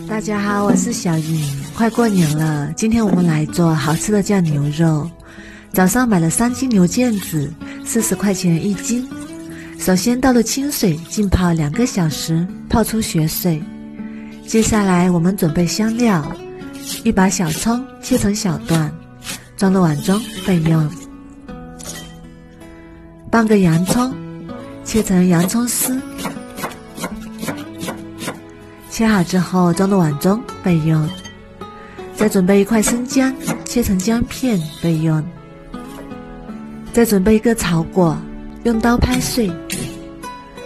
大家好，我是小穎。快過年了，今天我們來做好吃的醬牛肉。早上買了3斤牛腱子，40塊錢1斤。首先倒入清水浸泡2個小時，泡出血水。接下來我們準備香料，1把小蔥切成小段，裝入碗中備用。半個洋蔥切成洋蔥絲，切好之後裝入碗中備用。再準備1塊生薑，切成薑片備用。再準備1個草果，用刀拍碎，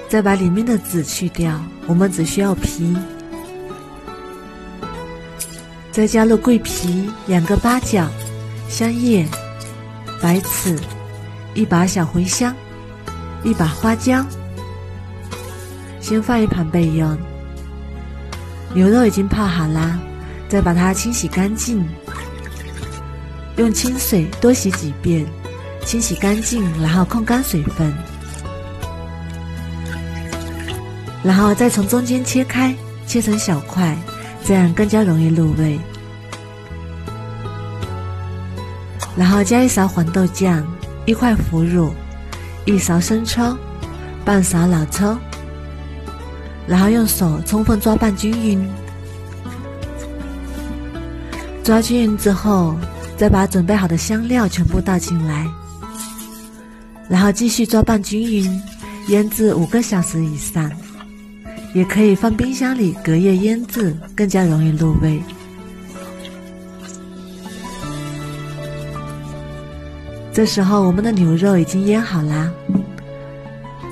再把裡面的籽去掉，我們只需要皮。再加入桂皮、2個八角、香葉、白芷、1把小茴香、1把花椒，先放一旁備用。牛肉已經泡好啦，再把它清洗乾淨，用清水多洗幾遍，清洗乾淨，然後控乾水分，然後再從中間切開，切成小塊，這樣更加容易入味。然後加1勺黃豆醬，1塊腐乳，1勺生抽，半勺老抽，然後用手充分抓拌均勻。抓均勻之後，再把準備好的香料全部倒進來，然後繼續抓拌均勻，醃製5個小時以上。也可以放冰箱裡隔夜醃製，更加容易入味。這時候我們的牛肉已經醃好啦，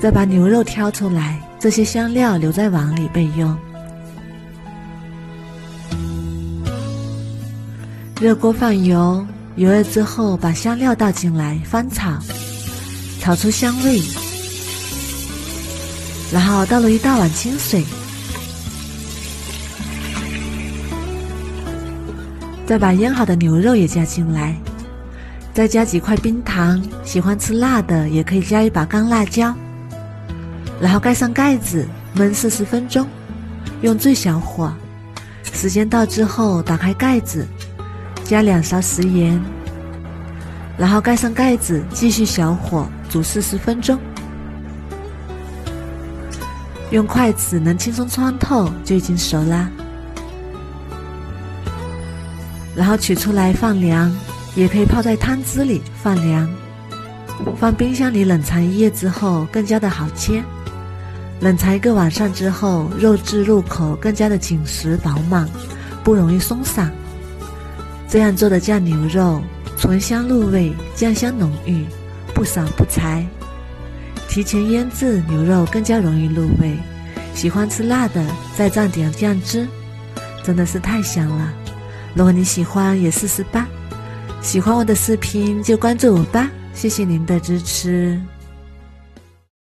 再把牛肉挑出來，這些香料留在碗裡備用。熱鍋放油，油熱之後把香料倒進來翻炒，炒出香味，然後倒入1大碗清水，再把醃好的牛肉也加進來，再加幾塊冰糖，喜歡吃辣的也可以加1把乾辣椒，然後蓋上蓋子燜40分鐘，用最小火。時間到之後打開蓋子，加2勺食鹽，然後蓋上蓋子繼續小火煮40分鐘。用筷子能輕鬆穿透就已經熟啦。然後取出來放涼，也可以泡在湯汁裡放涼，放冰箱裡冷藏1夜之後更加的好切。冷藏1個晚上之後，肉質入口更加的緊實飽滿，不容易鬆散。這樣做的醬牛肉醇香入味，醬香濃郁，不散不柴。提前醃製牛肉更加容易入味，喜歡吃辣的再蘸點醬汁，真的是太香了。如果你喜歡也試試吧。喜歡我的視頻就關注我吧，謝謝您的支持。